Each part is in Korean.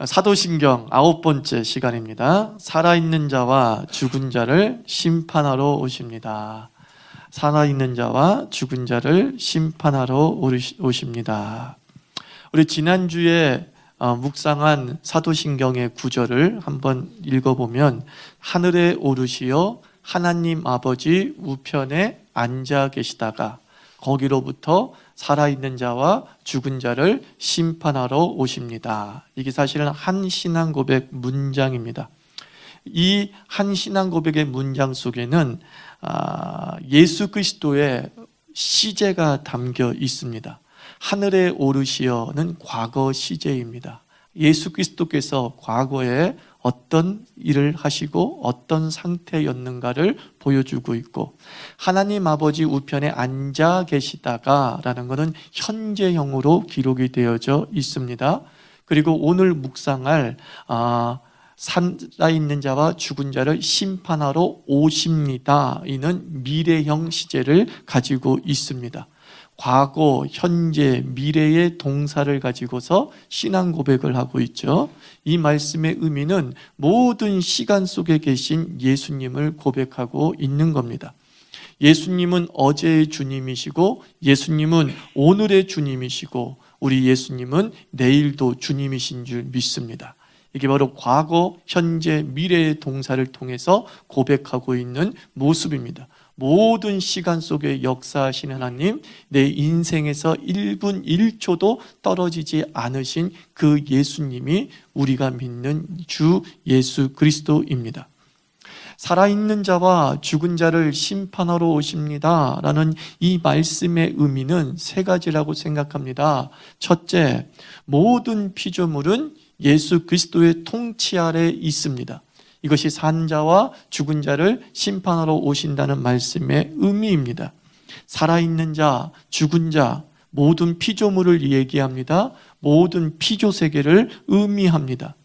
사도신경 9번째 시간입니다. 살아있는 자와 죽은 자를 심판하러 오십니다. 살아있는 자와 죽은 자를 심판하러 오십니다. 우리 지난주에 묵상한 사도신경의 구절을 한번 읽어보면, 하늘에 오르시어 하나님 아버지 우편에 앉아 계시다가 거기로부터 살아있는 자와 죽은 자를 심판하러 오십니다. 이게 사실은 한 신앙 고백 문장입니다. 이 한 신앙 고백의 문장 속에는 예수 그리스도의 시제가 담겨 있습니다. 하늘에 오르시어는 과거 시제입니다. 예수 그리스도께서 과거에 어떤 일을 하시고 어떤 상태였는가를 보여주고 있고, 하나님 아버지 우편에 앉아 계시다가 라는 것은 현재형으로 기록이 되어져 있습니다. 그리고 오늘 묵상할 살아있는 자와 죽은 자를 심판하러 오십니다, 이는 미래형 시제를 가지고 있습니다. 과거, 현재, 미래의 동사를 가지고서 신앙 고백을 하고 있죠. 이 말씀의 의미는 모든 시간 속에 계신 예수님을 고백하고 있는 겁니다. 예수님은 어제의 주님이시고, 예수님은 오늘의 주님이시고, 우리 예수님은 내일도 주님이신 줄 믿습니다. 이게 바로 과거, 현재, 미래의 동사를 통해서 고백하고 있는 모습입니다. 모든 시간 속에 역사하신 하나님, 내 인생에서 1분 1초도 떨어지지 않으신 그 예수님이 우리가 믿는 주 예수 그리스도입니다. 살아있는 자와 죽은 자를 심판하러 오십니다 라는 이 말씀의 의미는 세 가지라고 생각합니다. 첫째, 모든 피조물은 예수 그리스도의 통치 아래 있습니다. 이것이 산 자와 죽은 자를 심판하러 오신다는 말씀의 의미입니다. 살아있는 자, 죽은 자, 모든 피조물을 얘기합니다. 모든 피조세계를 의미합니다.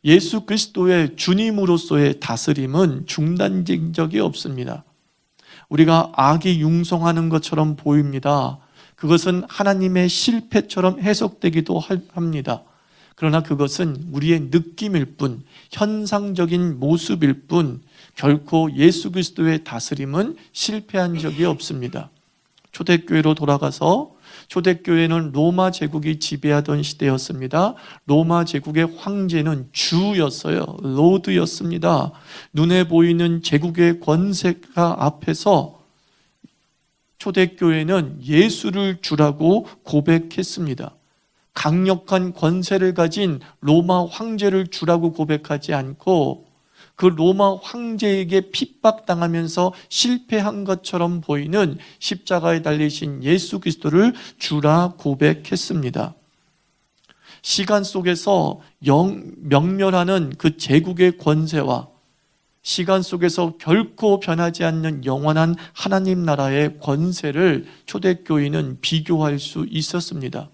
예수 그리스도의 주님으로서의 다스림은 중단된 적이 없습니다. 우리가 악이 융성하는 것처럼 보입니다. 그것은 하나님의 실패처럼 해석되기도 합니다. 그러나 그것은 우리의 느낌일 뿐, 현상적인 모습일 뿐, 결코 예수 그리스도의 다스림은 실패한 적이 없습니다. 초대교회로 돌아가서, 초대교회는 로마 제국이 지배하던 시대였습니다. 로마 제국의 황제는 주였어요. 로드였습니다. 눈에 보이는 제국의 권세가 앞에서 초대교회는 예수를 주라고 고백했습니다. 강력한 권세를 가진 로마 황제를 주라고 고백하지 않고, 그 로마 황제에게 핍박당하면서 실패한 것처럼 보이는 십자가에 달리신 예수 그리스도를 주라 고백했습니다. 시간 속에서 명멸하는 그 제국의 권세와 시간 속에서 결코 변하지 않는 영원한 하나님 나라의 권세를 초대교인은 비교할 수 있었습니다.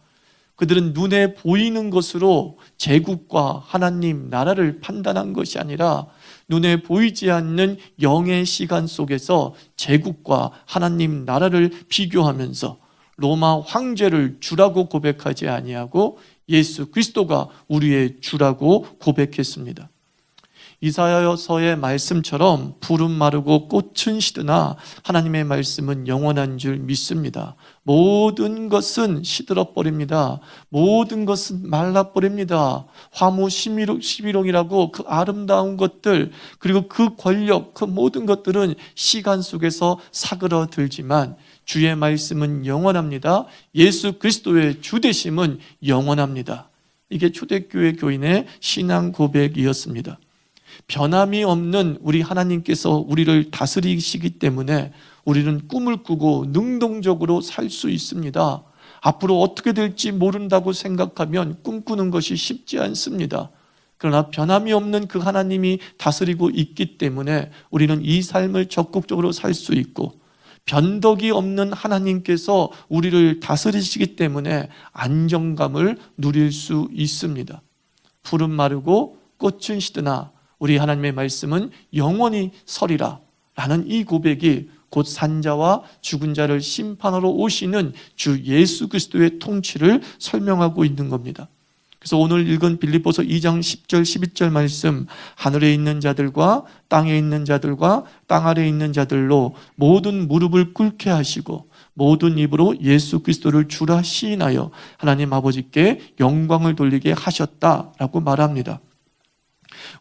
그들은 눈에 보이는 것으로 제국과 하나님 나라를 판단한 것이 아니라, 눈에 보이지 않는 영의 시간 속에서 제국과 하나님 나라를 비교하면서 로마 황제를 주라고 고백하지 아니하고 예수 그리스도가 우리의 주라고 고백했습니다. 이사야서의 말씀처럼 푸른 마르고 꽃은 시드나 하나님의 말씀은 영원한 줄 믿습니다. 모든 것은 시들어버립니다. 모든 것은 말라버립니다. 화무 11홍이라고 그 아름다운 것들, 그리고 그 권력, 그 모든 것들은 시간 속에서 사그러들지만 주의 말씀은 영원합니다. 예수 그리스도의 주되심은 영원합니다. 이게 초대교회 교인의 신앙 고백이었습니다. 변함이 없는 우리 하나님께서 우리를 다스리시기 때문에 우리는 꿈을 꾸고 능동적으로 살 수 있습니다. 앞으로 어떻게 될지 모른다고 생각하면 꿈꾸는 것이 쉽지 않습니다. 그러나 변함이 없는 그 하나님이 다스리고 있기 때문에 우리는 이 삶을 적극적으로 살 수 있고, 변덕이 없는 하나님께서 우리를 다스리시기 때문에 안정감을 누릴 수 있습니다. 푸른 마르고 꽃은 시드나 우리 하나님의 말씀은 영원히 서리라 라는 이 고백이 곧 산자와 죽은 자를 심판하러 오시는 주 예수 그리스도의 통치를 설명하고 있는 겁니다. 그래서 오늘 읽은 빌립보서 2장 10절 11절 말씀, 하늘에 있는 자들과 땅에 있는 자들과 땅 아래에 있는 자들로 모든 무릎을 꿇게 하시고 모든 입으로 예수 그리스도를 주라 시인하여 하나님 아버지께 영광을 돌리게 하셨다라고 말합니다.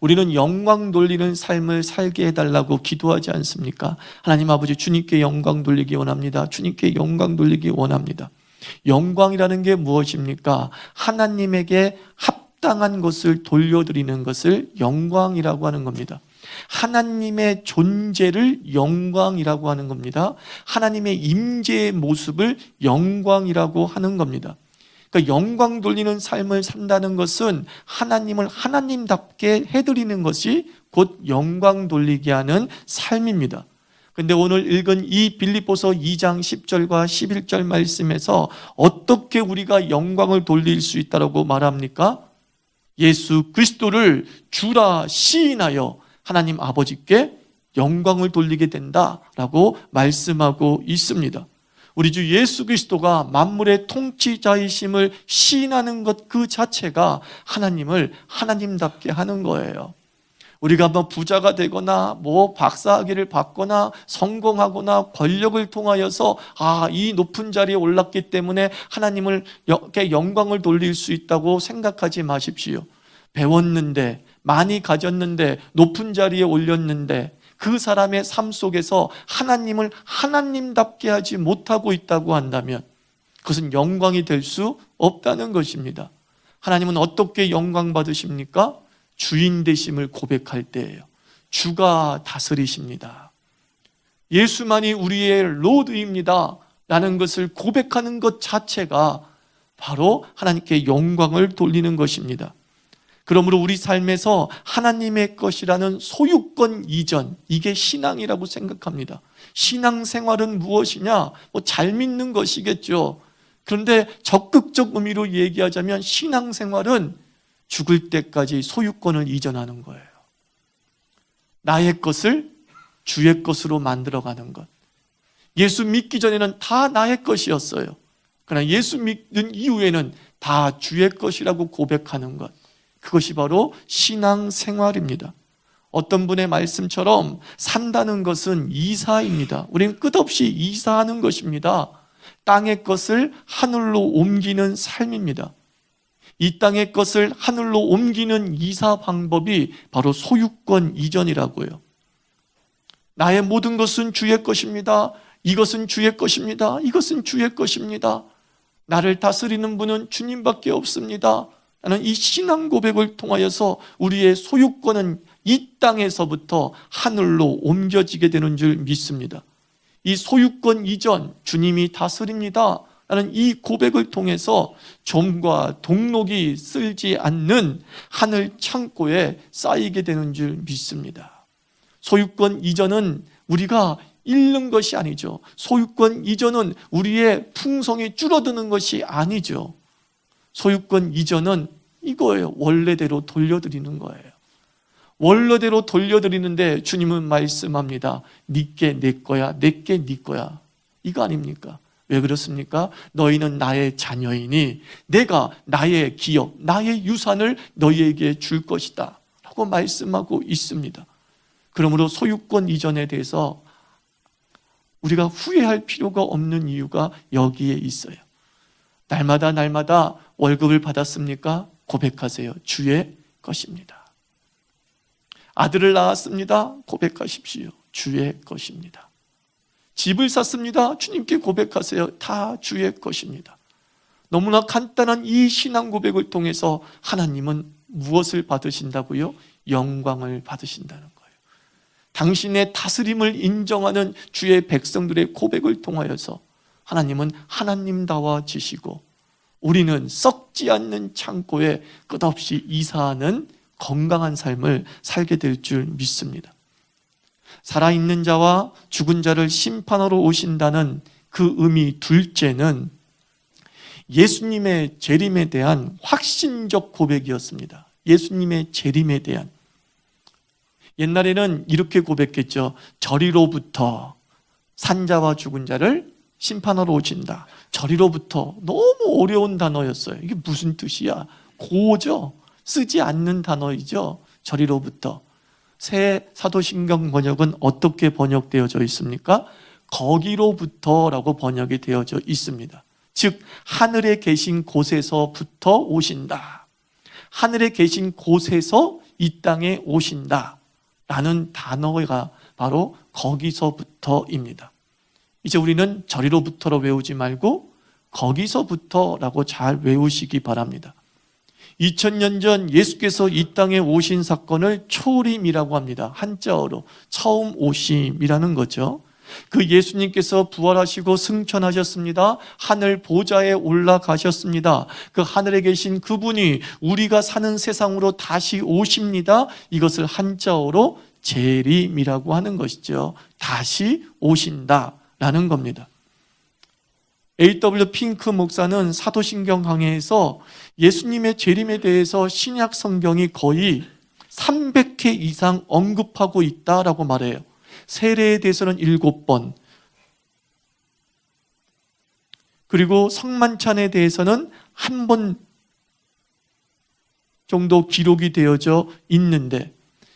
우리는 영광 돌리는 삶을 살게 해달라고 기도하지 않습니까? 하나님 아버지, 주님께 영광 돌리기 원합니다. 주님께 영광 돌리기 원합니다. 영광이라는 게 무엇입니까? 하나님에게 합당한 것을 돌려드리는 것을 영광이라고 하는 겁니다. 하나님의 존재를 영광이라고 하는 겁니다. 하나님의 임재의 모습을 영광이라고 하는 겁니다. 그러니까 영광 돌리는 삶을 산다는 것은 하나님을 하나님답게 해드리는 것이 곧 영광 돌리게 하는 삶입니다. 근데 오늘 읽은 이 빌립보서 2장 10절과 11절 말씀에서 어떻게 우리가 영광을 돌릴 수 있다고 말합니까? 예수 그리스도를 주라 시인하여 하나님 아버지께 영광을 돌리게 된다라고 말씀하고 있습니다. 우리 주 예수 그리스도가 만물의 통치자이심을 시인하는 것 그 자체가 하나님을 하나님답게 하는 거예요. 우리가 뭐 부자가 되거나 뭐 박사학위를 받거나 성공하거나 권력을 통하여서 이 높은 자리에 올랐기 때문에 하나님을 영광을 돌릴 수 있다고 생각하지 마십시오. 배웠는데, 많이 가졌는데, 높은 자리에 올렸는데 그 사람의 삶 속에서 하나님을 하나님답게 하지 못하고 있다고 한다면 그것은 영광이 될 수 없다는 것입니다. 하나님은 어떻게 영광 받으십니까? 주인 되심을 고백할 때예요. 주가 다스리십니다. 예수만이 우리의 로드입니다 라는 것을 고백하는 것 자체가 바로 하나님께 영광을 돌리는 것입니다. 그러므로 우리 삶에서 하나님의 것이라는 소유권 이전, 이게 신앙이라고 생각합니다. 신앙생활은 무엇이냐? 잘 믿는 것이겠죠. 그런데 적극적 의미로 얘기하자면 신앙생활은 죽을 때까지 소유권을 이전하는 거예요. 나의 것을 주의 것으로 만들어가는 것. 예수 믿기 전에는 다 나의 것이었어요. 그러나 예수 믿는 이후에는 다 주의 것이라고 고백하는 것. 그것이 바로 신앙생활입니다. 어떤 분의 말씀처럼 산다는 것은 이사입니다. 우리는 끝없이 이사하는 것입니다. 땅의 것을 하늘로 옮기는 삶입니다. 이 땅의 것을 하늘로 옮기는 이사 방법이 바로 소유권 이전이라고요. 나의 모든 것은 주의 것입니다. 이것은 주의 것입니다. 이것은 주의 것입니다. 나를 다스리는 분은 주님밖에 없습니다. 나는 이 신앙 고백을 통하여서 우리의 소유권은 이 땅에서부터 하늘로 옮겨지게 되는 줄 믿습니다. 이 소유권 이전, 주님이 다스립니다 라는 이 고백을 통해서 점과 동록이 쓸지 않는 하늘 창고에 쌓이게 되는 줄 믿습니다. 소유권 이전은 우리가 잃는 것이 아니죠. 소유권 이전은 우리의 풍성이 줄어드는 것이 아니죠. 소유권 이전은 이거예요. 원래대로 돌려드리는 거예요. 원래대로 돌려드리는데 주님은 말씀합니다. 네게 내 거야, 내게 네 거야. 이거 아닙니까? 왜 그렇습니까? 너희는 나의 자녀이니 내가 나의 기업, 나의 유산을 너희에게 줄 것이다 라고 말씀하고 있습니다. 그러므로 소유권 이전에 대해서 우리가 후회할 필요가 없는 이유가 여기에 있어요. 날마다 월급을 받았습니까? 고백하세요. 주의 것입니다. 아들을 낳았습니다. 고백하십시오. 주의 것입니다. 집을 샀습니다. 주님께 고백하세요. 다 주의 것입니다. 너무나 간단한 이 신앙 고백을 통해서 하나님은 무엇을 받으신다고요? 영광을 받으신다는 거예요. 당신의 다스림을 인정하는 주의 백성들의 고백을 통하여서 하나님은 하나님다워지시고 우리는 썩지 않는 창고에 끝없이 이사하는 건강한 삶을 살게 될 줄 믿습니다. 살아있는 자와 죽은 자를 심판하러 오신다는 그 의미 둘째는 예수님의 재림에 대한 확신적 고백이었습니다. 예수님의 재림에 대한. 옛날에는 이렇게 고백했죠. 저리로부터 산자와 죽은 자를 심판하러 오신다. 저리로부터 너무 어려운 단어였어요. 이게 무슨 뜻이야? 고죠. 쓰지 않는 단어이죠. 저리로부터. 새 사도신경 번역은 어떻게 번역되어져 있습니까? 거기로부터라고 번역이 되어져 있습니다. 즉 하늘에 계신 곳에서부터 오신다. 하늘에 계신 곳에서 이 땅에 오신다 라는 단어가 바로 거기서부터입니다. 이제 우리는 저리로부터로 외우지 말고 거기서부터라고 잘 외우시기 바랍니다. 2000년 전 예수께서 이 땅에 오신 사건을 초림이라고 합니다. 한자어로 처음 오심이라는 거죠. 그 예수님께서 부활하시고 승천하셨습니다. 하늘 보좌에 올라가셨습니다. 그 하늘에 계신 그분이 우리가 사는 세상으로 다시 오십니다. 이것을 한자어로 재림이라고 하는 것이죠. 다시 오신다라는 겁니다. A.W. 핑크 목사는 사도신경 강해에서 예수님의 재림에 대해서 신약 성경이 거의 300회 이상 언급하고 있다라고 말해요. 세례에 대해서는 7번, 그리고 성만찬에 대해서는 1번 정도 기록이 되어져 있는데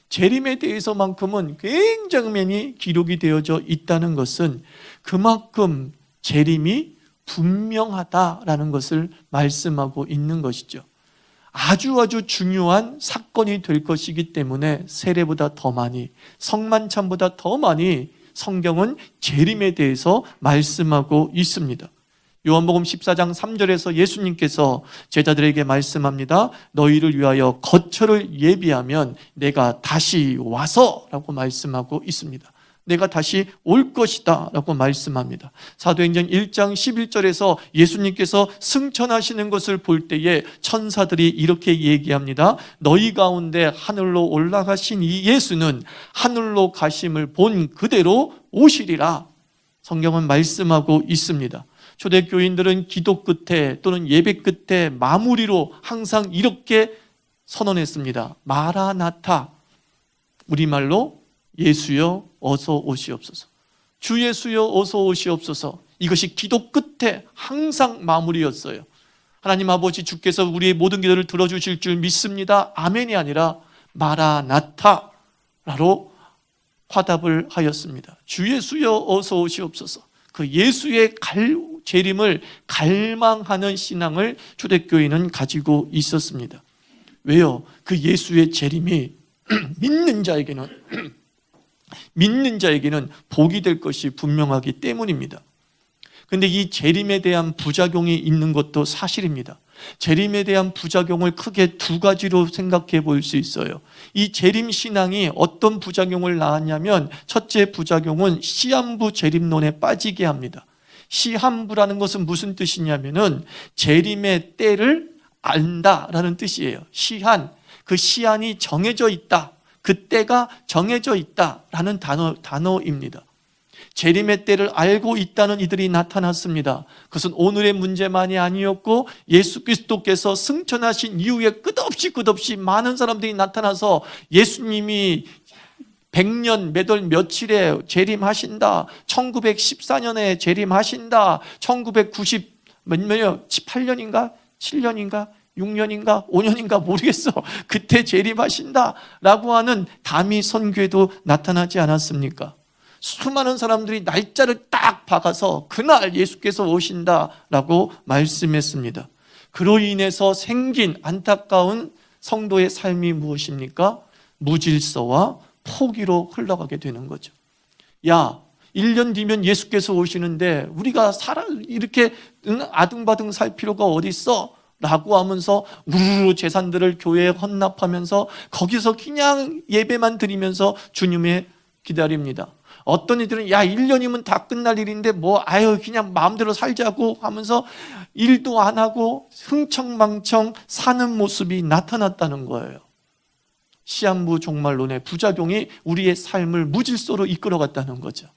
재림에 대해서만큼은 굉장히 많이 기록이 되어져 있다는 것은 그만큼 재림이 분명하다라는 것을 말씀하고 있는 것이죠. 아주 중요한 사건이 될 것이기 때문에 세례보다 더 많이, 성만찬보다 더 많이 성경은 재림에 대해서 말씀하고 있습니다. 요한복음 14장 3절에서 예수님께서 제자들에게 말씀합니다. 너희를 위하여 거처를 예비하면 내가 다시 와서 라고 말씀하고 있습니다. 내가 다시 올 것이다 라고 말씀합니다. 사도행전 1장 11절에서 예수님께서 승천하시는 것을 볼 때에 천사들이 이렇게 얘기합니다. 너희 가운데 하늘로 올라가신 이 예수는 하늘로 가심을 본 그대로 오시리라. 성경은 말씀하고 있습니다. 초대교인들은 기도 끝에 또는 예배 끝에 마무리로 항상 이렇게 선언했습니다. 마라나타, 우리말로 예수여 어서 오시옵소서. 주 예수여 어서 오시옵소서. 이것이 기도 끝에 항상 마무리였어요. 하나님 아버지, 주께서 우리의 모든 기도를 들어주실 줄 믿습니다. 아멘이 아니라 마라나타라로 화답을 하였습니다. 주 예수여 어서 오시옵소서. 그 예수의 재림을 갈망하는 신앙을 초대교인은 가지고 있었습니다. 왜요? 그 예수의 재림이 믿는 자에게는 복이 될 것이 분명하기 때문입니다. 그런데 이 재림에 대한 부작용이 있는 것도 사실입니다. 재림에 대한 부작용을 크게 두 가지로 생각해 볼 수 있어요. 이 재림 신앙이 어떤 부작용을 낳았냐면, 첫째 부작용은 시한부 재림론에 빠지게 합니다. 시한부라는 것은 무슨 뜻이냐면은 재림의 때를 안다라는 뜻이에요. 시한, 그 시한이 정해져 있다, 그 때가 정해져 있다라는 단어입니다. 재림의 때를 알고 있다는 이들이 나타났습니다. 그것은 오늘의 문제만이 아니었고 예수 그리스도께서 승천하신 이후에 끝없이 많은 사람들이 나타나서 예수님이 100년 몇 월 며칠에 재림하신다, 1914년에 재림하신다, 1998년인가 7년인가 6년인가 5년인가 모르겠어, 그때 재림하신다라고 하는 다미 선교에도 나타나지 않았습니까? 수많은 사람들이 날짜를 딱 박아서 그날 예수께서 오신다라고 말씀했습니다. 그로 인해서 생긴 안타까운 성도의 삶이 무엇입니까? 무질서와 포기로 흘러가게 되는 거죠. 야, 1년 뒤면 예수께서 오시는데 우리가 이렇게 아둥바둥 살 필요가 어디 있어? 라고 하면서 우르르 재산들을 교회에 헌납하면서 거기서 그냥 예배만 드리면서 주님의 기다립니다. 어떤 이들은 야, 1년이면 다 끝날 일인데 그냥 마음대로 살자고 하면서 일도 안 하고 흥청망청 사는 모습이 나타났다는 거예요. 시한부 종말론의 부작용이 우리의 삶을 무질서로 이끌어갔다는 거죠.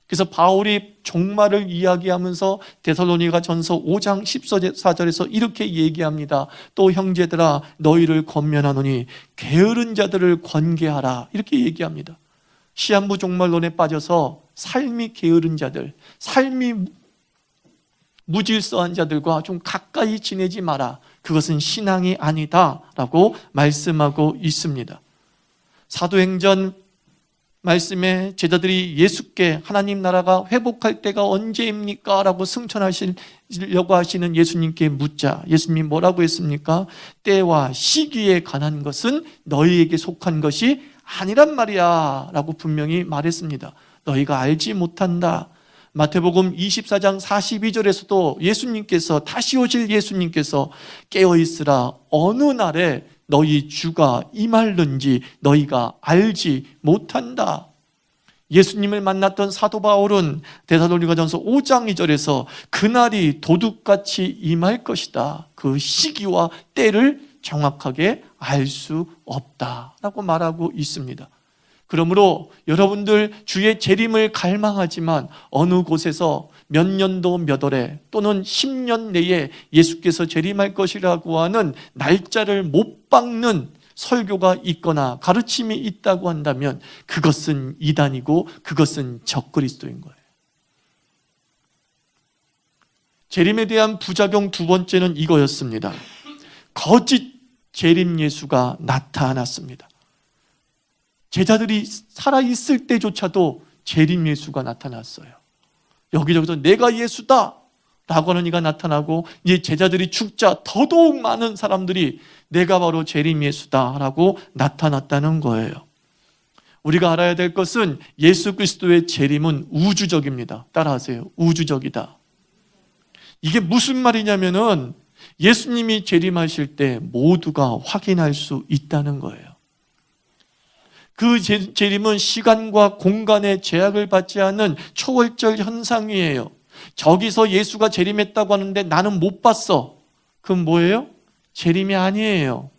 그래서 바울이 종말을 이야기하면서 데살로니가 전서 5장 14절에서 이렇게 얘기합니다. 또 형제들아, 너희를 권면하노니 게으른 자들을 권계하라, 이렇게 얘기합니다. 시한부 종말론에 빠져서 삶이 게으른 자들, 삶이 무질서한 자들과 좀 가까이 지내지 마라, 그것은 신앙이 아니다라고 말씀하고 있습니다. 사도행전 말씀에 제자들이 예수께 하나님 나라가 회복할 때가 언제입니까? 라고 승천하시려고 하시는 예수님께 묻자 예수님이 뭐라고 했습니까? 때와 시기에 관한 것은 너희에게 속한 것이 아니란 말이야 라고 분명히 말했습니다. 너희가 알지 못한다. 마태복음 24장 42절에서도 예수님께서 다시 오실 예수님께서 깨어있으라 어느 날에 너희 주가 임할는지 너희가 알지 못한다. 예수님을 만났던 사도 바울은 데살로니가전서 5장 2절에서 그날이 도둑같이 임할 것이다. 그 시기와 때를 정확하게 알 수 없다라고 말하고 있습니다. 그러므로 여러분들 주의 재림을 갈망하지만 어느 곳에서 몇 년도 몇 월에 또는 10년 내에 예수께서 재림할 것이라고 하는 날짜를 못 박는 설교가 있거나 가르침이 있다고 한다면 그것은 이단이고 그것은 적그리스도인 거예요. 재림에 대한 부작용 두 번째는 이거였습니다. 거짓 재림 예수가 나타났습니다. 제자들이 살아있을 때조차도 재림 예수가 나타났어요. 여기저기서 내가 예수다 라고 하는 이가 나타나고 이제 제자들이 죽자 더더욱 많은 사람들이 내가 바로 재림 예수다 라고 나타났다는 거예요. 우리가 알아야 될 것은 예수 그리스도의 재림은 우주적입니다. 따라하세요. 우주적이다. 이게 무슨 말이냐면은 예수님이 재림하실 때 모두가 확인할 수 있다는 거예요. 그 재림은 시간과 공간의 제약을 받지 않는 초월적 현상이에요. 저기서 예수가 재림했다고 하는데 나는 못 봤어. 그건 뭐예요? 재림이 아니에요.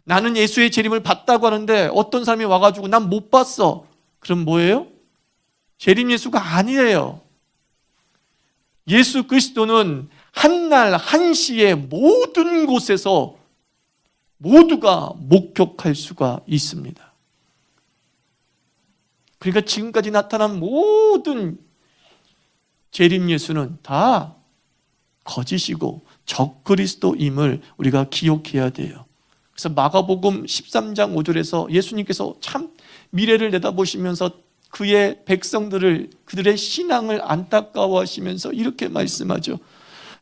나는 예수의 재림을 봤다고 하는데 어떤 사람이 와가지고 난 못 봤어. 그럼 뭐예요? 재림 예수가 아니에요. 예수 그리스도는 한날 한시에 모든 곳에서 모두가 목격할 수가 있습니다. 그러니까 지금까지 나타난 모든 재림 예수는 다 거짓이고 적그리스도임을 우리가 기억해야 돼요. 그래서 마가복음 13장 5절에서 예수님께서 참 미래를 내다보시면서 그의 백성들을 그들의 신앙을 안타까워하시면서 이렇게 말씀하죠.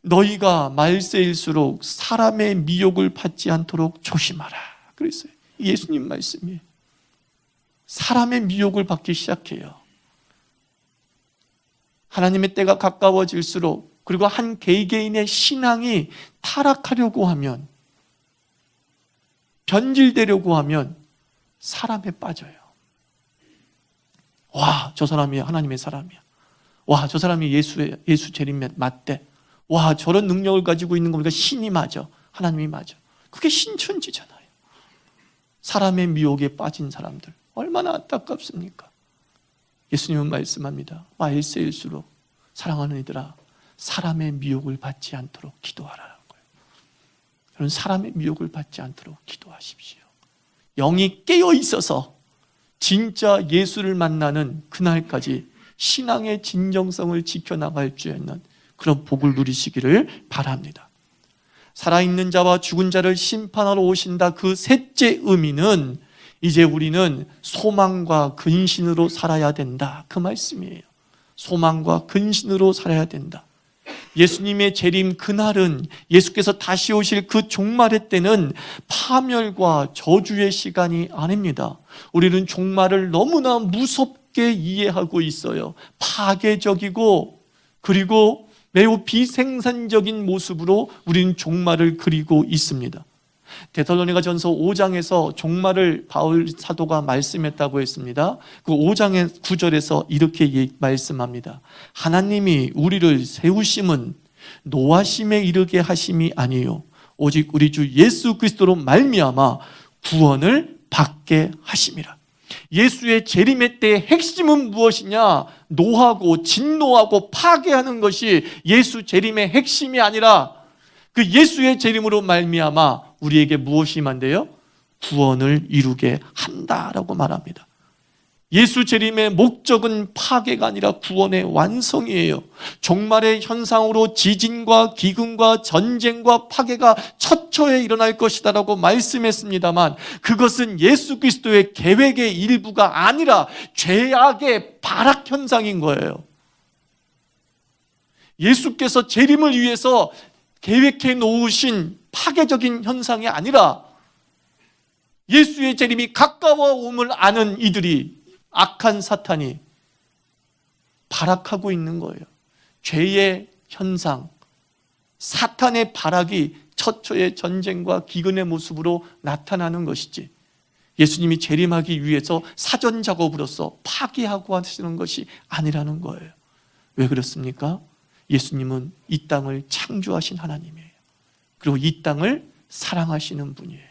너희가 말세일수록 사람의 미혹을 받지 않도록 조심하라. 그랬어요. 예수님 말씀이에요. 사람의 미혹을 받기 시작해요. 하나님의 때가 가까워질수록 그리고 한 개개인의 신앙이 타락하려고 하면 변질되려고 하면 사람에 빠져요. 와, 저 사람이 하나님의 사람이야. 와, 저 사람이 예수 재림 맞대. 와, 저런 능력을 가지고 있는 거 보니까 신이 맞아. 하나님이 맞아. 그게 신천지잖아요. 사람의 미혹에 빠진 사람들 얼마나 안타깝습니까? 예수님은 말씀합니다. 말세일수록 사랑하는 이들아 사람의 미혹을 받지 않도록 기도하라는 거예요. 여러분 사람의 미혹을 받지 않도록 기도하십시오. 영이 깨어 있어서 진짜 예수를 만나는 그날까지 신앙의 진정성을 지켜나갈 수 있는 그런 복을 누리시기를 바랍니다. 살아있는 자와 죽은 자를 심판하러 오신다. 그 셋째 의미는 이제 우리는 소망과 근신으로 살아야 된다. 그 말씀이에요. 소망과 근신으로 살아야 된다. 예수님의 재림 그날은 예수께서 다시 오실 그 종말의 때는 파멸과 저주의 시간이 아닙니다. 우리는 종말을 너무나 무섭게 이해하고 있어요. 파괴적이고 그리고 매우 비생산적인 모습으로 우리는 종말을 그리고 있습니다. 데살로니가전서 5장에서 종말을 바울 사도가 말씀했다고 했습니다. 그 5장의 9절에서 이렇게 말씀합니다. 하나님이 우리를 세우심은 노하심에 이르게 하심이 아니요 오직 우리 주 예수 그리스도로 말미암아 구원을 받게 하심이라. 예수의 재림의 때의 핵심은 무엇이냐? 노하고 진노하고 파괴하는 것이 예수 재림의 핵심이 아니라 그 예수의 재림으로 말미암아 우리에게 무엇이 임한대요? 구원을 이루게 한다라고 말합니다. 예수 재림의 목적은 파괴가 아니라 구원의 완성이에요. 종말의 현상으로 지진과 기근과 전쟁과 파괴가 처처에 일어날 것이다라고 말씀했습니다만, 그것은 예수 그리스도의 계획의 일부가 아니라 죄악의 발악 현상인 거예요. 예수께서 재림을 위해서 계획해 놓으신 파괴적인 현상이 아니라 예수의 재림이 가까워옴을 아는 이들이, 악한 사탄이 발악하고 있는 거예요. 죄의 현상, 사탄의 발악이 처처의 전쟁과 기근의 모습으로 나타나는 것이지, 예수님이 재림하기 위해서 사전 작업으로서 파괴하고 하시는 것이 아니라는 거예요. 왜 그렇습니까? 예수님은 이 땅을 창조하신 하나님이에요. 그리고 이 땅을 사랑하시는 분이에요.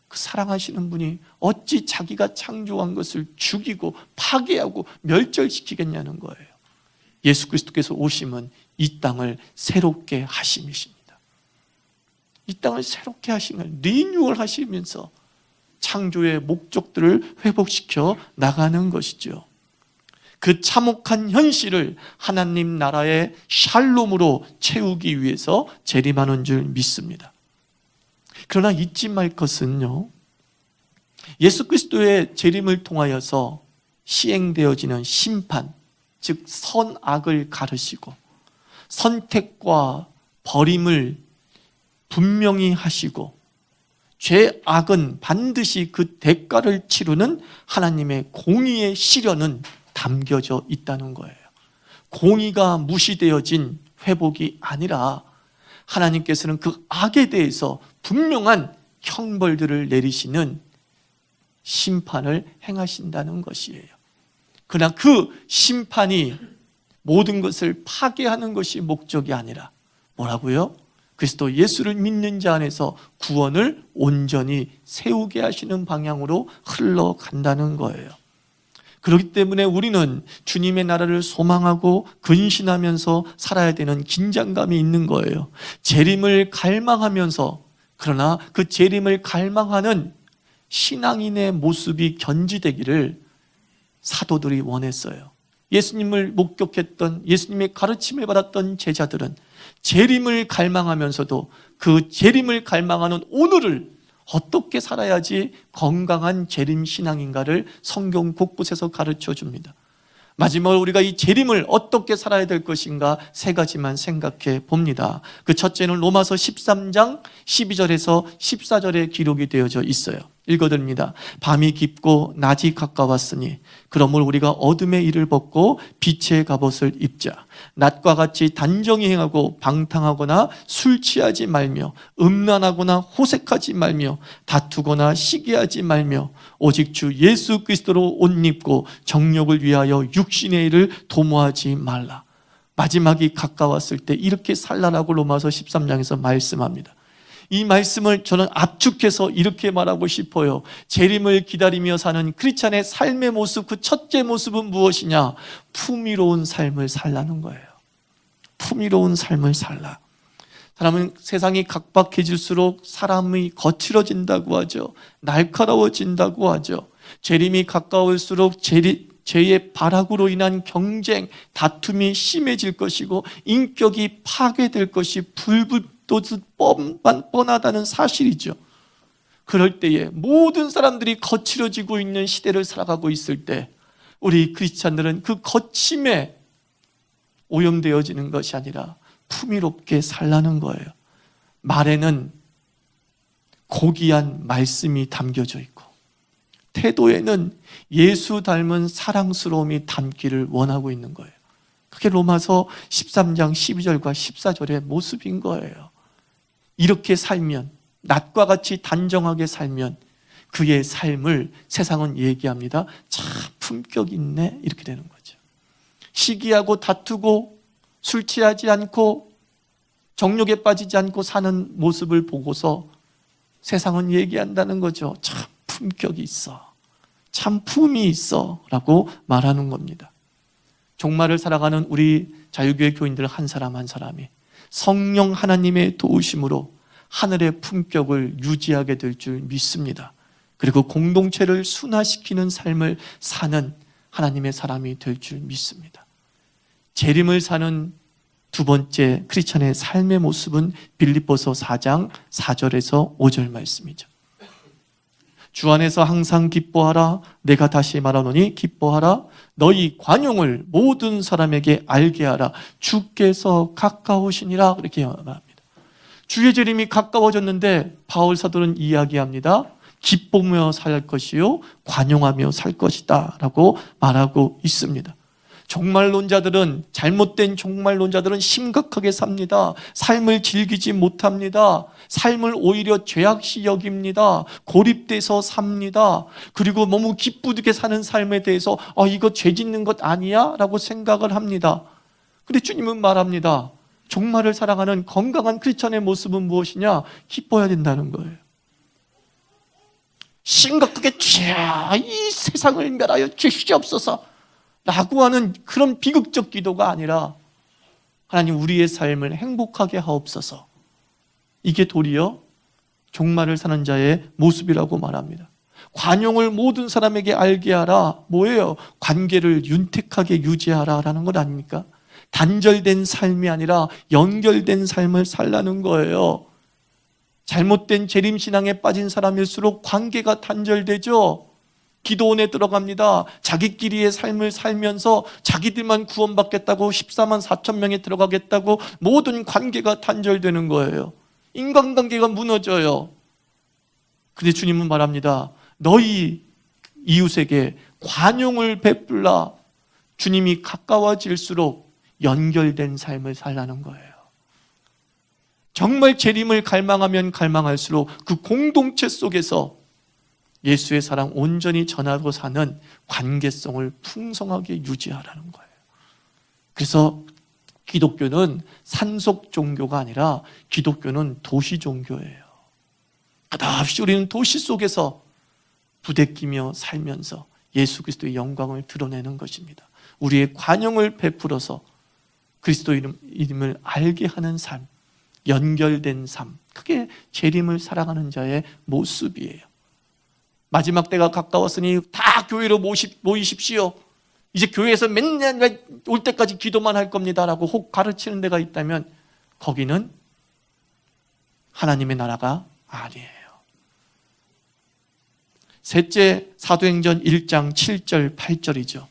그 사랑하시는 분이 어찌 자기가 창조한 것을 죽이고 파괴하고 멸절시키겠냐는 거예요. 예수 그리스도께서 오심은 이 땅을 새롭게 하심이십니다. 이 땅을 새롭게 하시면, 리뉴얼 하시면서 창조의 목적들을 회복시켜 나가는 것이죠. 그 참혹한 현실을 하나님 나라의 샬롬으로 채우기 위해서 재림하는 줄 믿습니다. 그러나 잊지 말 것은요, 예수 그리스도의 재림을 통하여서 시행되어지는 심판, 즉 선악을 가르시고 선택과 버림을 분명히 하시고 죄악은 반드시 그 대가를 치르는 하나님의 공의의 시련은 담겨져 있다는 거예요. 공의가 무시되어진 회복이 아니라 하나님께서는 그 악에 대해서 분명한 형벌들을 내리시는 심판을 행하신다는 것이에요. 그러나 그 심판이 모든 것을 파괴하는 것이 목적이 아니라 뭐라고요? 그리스도 예수를 믿는 자 안에서 구원을 온전히 세우게 하시는 방향으로 흘러간다는 거예요. 그렇기 때문에 우리는 주님의 나라를 소망하고 근신하면서 살아야 되는 긴장감이 있는 거예요. 재림을 갈망하면서, 그러나 그 재림을 갈망하는 신앙인의 모습이 견지되기를 사도들이 원했어요. 예수님을 목격했던, 예수님의 가르침을 받았던 제자들은 재림을 갈망하면서도 그 재림을 갈망하는 오늘을 어떻게 살아야지 건강한 재림 신앙인가를 성경 곳곳에서 가르쳐 줍니다. 마지막으로 우리가 이 재림을 어떻게 살아야 될 것인가 세 가지만 생각해 봅니다. 그 첫째는 로마서 13장 12절에서 14절에 기록이 되어져 있어요. 읽어드립니다. 밤이 깊고 낮이 가까웠으니 그러므로 우리가 어둠의 일을 벗고 빛의 갑옷을 입자. 낮과 같이 단정히 행하고 방탕하거나 술 취하지 말며 음란하거나 호색하지 말며 다투거나 시기하지 말며 오직 주 예수 그리스도로 옷 입고 정욕을 위하여 육신의 일을 도모하지 말라. 마지막이 가까웠을 때 이렇게 살라라고 로마서 13장에서 말씀합니다. 이 말씀을 저는 압축해서 이렇게 말하고 싶어요. 재림을 기다리며 사는 크리스찬의 삶의 모습, 그 첫째 모습은 무엇이냐? 풍요로운 삶을 살라는 거예요. 풍요로운 삶을 살라. 사람은 세상이 각박해질수록 사람이 거칠어진다고 하죠. 날카로워진다고 하죠. 재림이 가까울수록 죄의 발악으로 인한 경쟁, 다툼이 심해질 것이고 인격이 파괴될 것이 불붙듯 뻔하다는 사실이죠. 그럴 때에 모든 사람들이 거칠어지고 있는 시대를 살아가고 있을 때 우리 크리스찬들은 그 거침에 오염되어지는 것이 아니라 풍요롭게 살라는 거예요. 말에는 고귀한 말씀이 담겨져 있고 태도에는 예수 닮은 사랑스러움이 담기를 원하고 있는 거예요. 그게 로마서 13장 12절과 14절의 모습인 거예요. 이렇게 살면, 낮과 같이 단정하게 살면 그의 삶을 세상은 얘기합니다. 참 품격 있네, 이렇게 되는 거죠. 시기하고 다투고 술 취하지 않고 정욕에 빠지지 않고 사는 모습을 보고서 세상은 얘기한다는 거죠. 참 품격이 있어, 참 품이 있어 라고 말하는 겁니다. 종말을 살아가는 우리 자유교회 교인들 한 사람 한 사람이 성령 하나님의 도우심으로 하늘의 품격을 유지하게 될 줄 믿습니다. 그리고 공동체를 순화시키는 삶을 사는 하나님의 사람이 될 줄 믿습니다. 재림을 사는 두 번째 크리스천의 삶의 모습은 빌립보서 4장 4절에서 5절 말씀이죠. 주 안에서 항상 기뻐하라. 내가 다시 말하노니 기뻐하라. 너희 관용을 모든 사람에게 알게 하라. 주께서 가까우시니라. 그렇게 말합니다. 주의 재림이 가까워졌는데 바울 사도는 이야기합니다. 기쁘며 살 것이요 관용하며 살 것이다 라고 말하고 있습니다. 종말론자들은, 잘못된 종말론자들은 심각하게 삽니다. 삶을 즐기지 못합니다. 삶을 오히려 죄악시 여깁니다. 고립돼서 삽니다. 그리고 너무 기쁘게 사는 삶에 대해서 이거 죄 짓는 것 아니야? 라고 생각을 합니다. 근데 주님은 말합니다. 종말을 사랑하는 건강한 크리스천의 모습은 무엇이냐? 기뻐야 된다는 거예요. 심각하게 이 세상을 멸하여 주시옵소서 라고 하는 그런 비극적 기도가 아니라 하나님 우리의 삶을 행복하게 하옵소서. 이게 도리어 종말을 사는 자의 모습이라고 말합니다. 관용을 모든 사람에게 알게 하라. 뭐예요? 관계를 윤택하게 유지하라 라는 것 아닙니까? 단절된 삶이 아니라 연결된 삶을 살라는 거예요. 잘못된 재림신앙에 빠진 사람일수록 관계가 단절되죠. 기도원에 들어갑니다. 자기끼리의 삶을 살면서 자기들만 구원받겠다고 14만 4천 명이 들어가겠다고 모든 관계가 단절되는 거예요. 인간관계가 무너져요. 근데 주님은 말합니다. 너희 이웃에게 관용을 베풀라. 주님이 가까워질수록 연결된 삶을 살라는 거예요. 정말 재림을 갈망하면 갈망할수록 그 공동체 속에서 예수의 사랑 온전히 전하고 사는 관계성을 풍성하게 유지하라는 거예요. 그래서 기독교는 산속 종교가 아니라 기독교는 도시 종교예요. 끝없이 우리는 도시 속에서 부대끼며 살면서 예수 그리스도의 영광을 드러내는 것입니다. 우리의 관용을 베풀어서 그리스도 이름을 알게 하는 삶, 연결된 삶, 그게 재림을 살아가는 자의 모습이에요. 마지막 때가 가까웠으니 다 교회로 모이십시오. 이제 교회에서 맨날 올 때까지 기도만 할 겁니다 라고 혹 가르치는 데가 있다면 거기는 하나님의 나라가 아니에요. 셋째, 사도행전 1장 7절 8절이죠.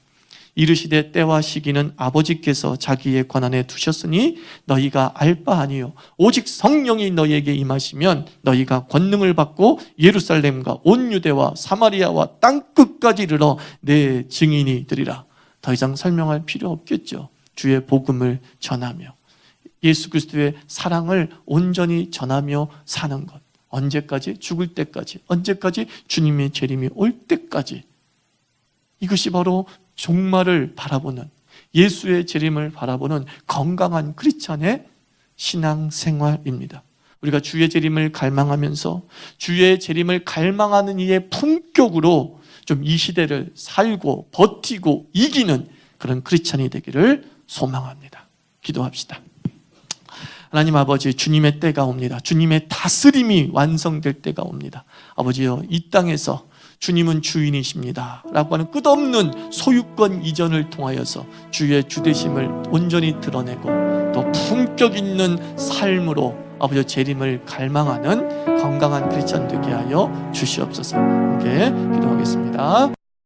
이르시되 때와 시기는 아버지께서 자기의 권한에 두셨으니 너희가 알 바 아니요 오직 성령이 너희에게 임하시면 너희가 권능을 받고 예루살렘과 온 유대와 사마리아와 땅끝까지 이르러 내 증인이 되리라. 더 이상 설명할 필요 없겠죠. 주의 복음을 전하며 예수 그리스도의 사랑을 온전히 전하며 사는 것. 언제까지? 죽을 때까지. 언제까지? 주님의 재림이 올 때까지. 이것이 바로 종말을 바라보는, 예수의 재림을 바라보는 건강한 크리스천의 신앙생활입니다. 우리가 주의 재림을 갈망하면서 주의 재림을 갈망하는 이의 품격으로 좀 이 시대를 살고 버티고 이기는 그런 크리스천이 되기를 소망합니다. 기도합시다. 하나님 아버지, 주님의 때가 옵니다. 주님의 다스림이 완성될 때가 옵니다. 아버지요, 이 땅에서 주님은 주인이십니다 라고 하는 끝없는 소유권 이전을 통하여서 주의 주되심을 온전히 드러내고 또 품격 있는 삶으로 아버지 재림을 갈망하는 건강한 크리스천 되게 하여 주시옵소서. 함께 기도하겠습니다.